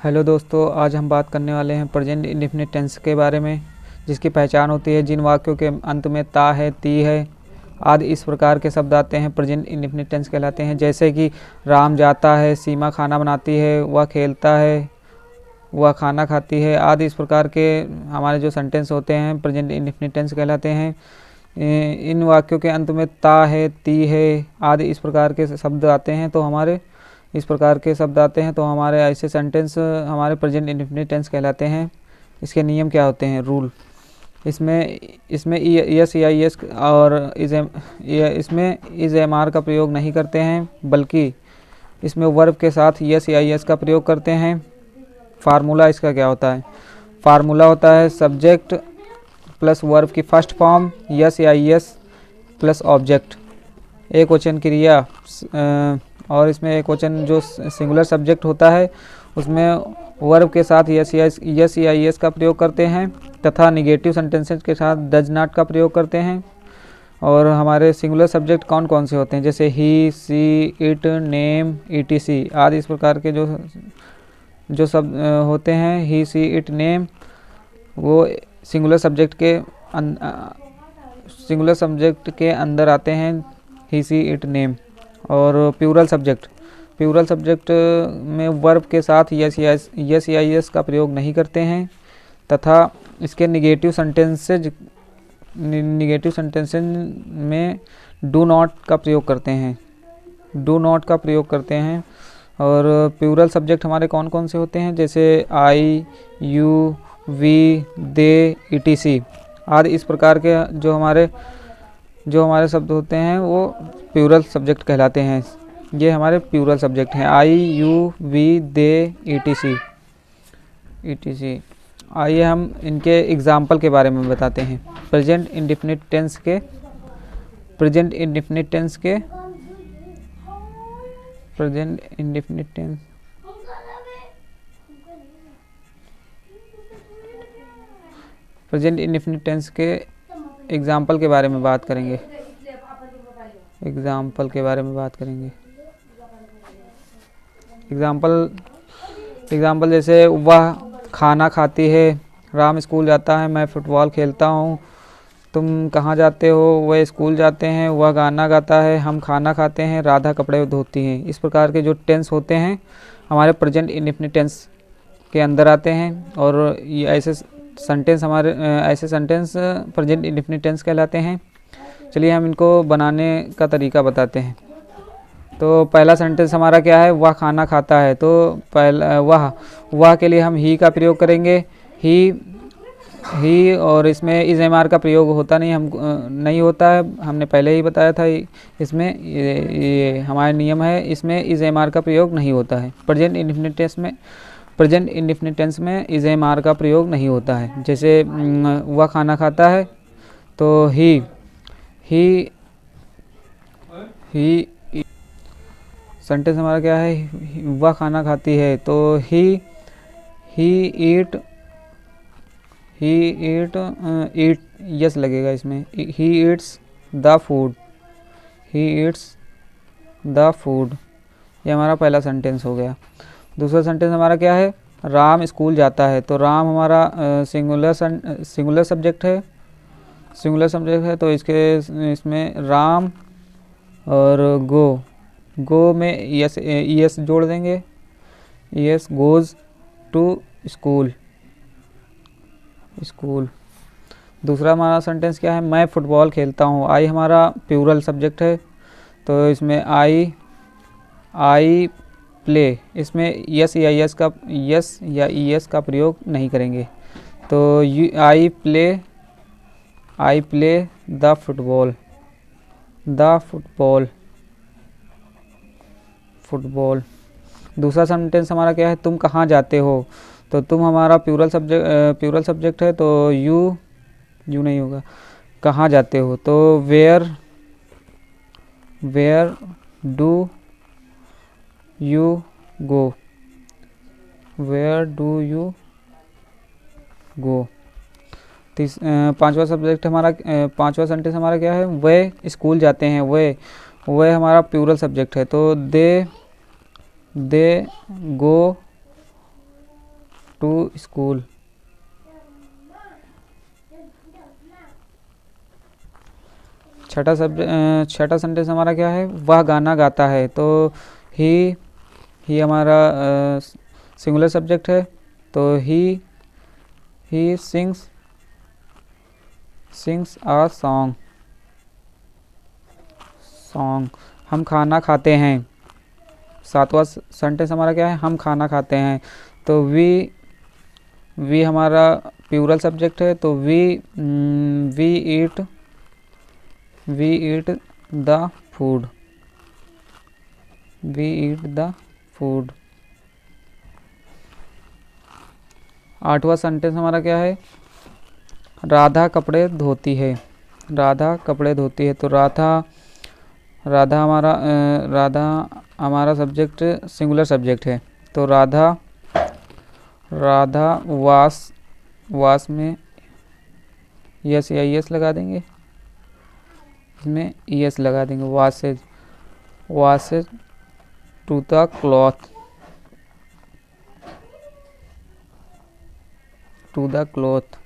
Hello दोस्तों, आज हम बात करने वाले हैं प्रेजेंट इंडेफिनिट टेंस के बारे में, जिसकी पहचान होती है जिन वाक्यों के अंत में ता है, ती है आदि इस प्रकार के शब्द आते हैं प्रेजेंट इंडेफिनिट टेंस कहलाते हैं। जैसे कि राम जाता है, सीमा खाना बनाती है, वह खेलता है, वह खाना खाती है आदि इस प्रकार के हमारे जो सेंटेंस होते हैं प्रेजेंट इंडेफिनिट टेंस कहलाते हैं। इन वाक्यों के अंत में ता है, ती है आदि इस प्रकार के शब्द आते हैं तो हमारे ऐसे सेंटेंस हमारे प्रेजेंट इंडेफिनिट टेंस कहलाते हैं। इसके नियम क्या होते हैं? रूल। इसमें यस या यस और इसमें इज एम आर का प्रयोग नहीं करते हैं, बल्कि इसमें वर्ब के साथ यस या यस का प्रयोग करते हैं। फार्मूला इसका क्या होता है? फार्मूला होता है सब्जेक्ट प्लस वर्ब की फर्स्ट फॉर्म यस या यस प्लस ऑब्जेक्ट, एक वचन क्रिया, और इसमें एक वचन जो सिंगुलर सब्जेक्ट होता है उसमें वर्ब के साथ यस या यस का प्रयोग करते हैं तथा निगेटिव सेंटेंसेस के साथ डज नॉट का प्रयोग करते हैं। और हमारे सिंगुलर सब्जेक्ट कौन कौन से होते हैं? जैसे ही, सी, इट, नेम, ईटीसी आदि इस प्रकार के जो सब होते हैं, ही, सी, इट, नेम, वो सिंगुलर सब्जेक्ट के अंदर आते हैं, ही, सी, इट, नेम। और प्लूरल सब्जेक्ट में वर्ब के साथ यस या यस का प्रयोग नहीं करते हैं तथा इसके निगेटिव सेंटेंसेज में डू नॉट का प्रयोग करते हैं। और प्लूरल सब्जेक्ट हमारे कौन कौन से होते हैं? जैसे आई, यू, वी, दे, ईटीसी आदि इस प्रकार के जो हमारे शब्द होते हैं वो प्लूरल सब्जेक्ट कहलाते हैं। ये हमारे प्लूरल सब्जेक्ट हैं, आई, यू, वी, दे, ईटीसी। आइए हम इनके एग्जाम्पल के बारे में बताते हैं। प्रेजेंट इंडेफिनिट टेंस के प्रेजेंट इंडेफिनिट टेंस के एग्जाम्पल के बारे में बात करेंगे। एग्जाम्पल जैसे वह खाना खाती है, राम स्कूल जाता है, मैं फुटबॉल खेलता हूँ, तुम कहाँ जाते हो, वह स्कूल जाते हैं, वह गाना गाता है, हम खाना खाते हैं, राधा कपड़े धोती हैं। इस प्रकार के जो टेंस होते हैं हमारे प्रेजेंट इंडेफिनिट टेंस के अंदर आते हैं और ये ऐसे सेंटेंस प्रेजेंट इंडेफिनिट टेंस कहलाते हैं। चलिए हम इनको बनाने का तरीका बताते हैं। तो पहला सेंटेंस हमारा क्या है? वह खाना खाता है। तो पहला वह के लिए हम ही का प्रयोग करेंगे, ही और इसमें इज एम आर का प्रयोग होता नहीं होता है, हमने पहले ही बताया था। इसमें ये हमारा नियम है, इसमें इज एम आर का प्रयोग नहीं होता है। प्रेजेंट इंडेफिनिट टेंस में इज एम आर का प्रयोग नहीं होता है। जैसे वह खाना खाता है तो ही सेंटेंस हमारा क्या है? वह खाना खाती है तो ही ईट यस लगेगा इसमें। He eats the food. ये हमारा पहला सेंटेंस हो गया। दूसरा सेंटेंस हमारा क्या है? राम स्कूल जाता है। तो राम हमारा सिंगुलर सब्जेक्ट है तो इसमें राम और गो में यस जोड़ देंगे, यस गोज़ टू स्कूल। दूसरा हमारा सेंटेंस क्या है? मैं फुटबॉल खेलता हूँ। आई हमारा प्लूरल सब्जेक्ट है तो इसमें आई प्ले, इसमें यस या यस का प्रयोग नहीं करेंगे। तो आई प्ले द फुटबॉल। दूसरा सेंटेंस हमारा क्या है? तुम कहाँ जाते हो। तो तुम हमारा प्लूरल सब्जेक्ट है तो यू नहीं होगा, कहाँ जाते हो। तो वेयर डू यू गो। पांचवा सेंटेंस हमारा क्या है? वे स्कूल जाते हैं। वे हमारा प्लूरल सब्जेक्ट है तो दे गो टू स्कूल। छठा सेंटेंस हमारा क्या है, वह गाना गाता है। तो ही हमारा सिंगुलर सब्जेक्ट है, तो ही सिंग्स आ सॉन्ग। हम खाना खाते हैं। सातवां सेंटेंस हमारा क्या है, हम खाना खाते हैं। तो वी हमारा प्लूरल सब्जेक्ट है, तो we eat the food. We eat the food. आठवां सेंटेंस हमारा क्या है, राधा कपड़े धोती है। राधा कपड़े धोती है। तो राधा हमारा सब्जेक्ट सिंगुलर सब्जेक्ट है। तो राधा वास में यस या यस लगा देंगे, इसमें यस लगा देंगे। वासेज टू द क्लॉथ।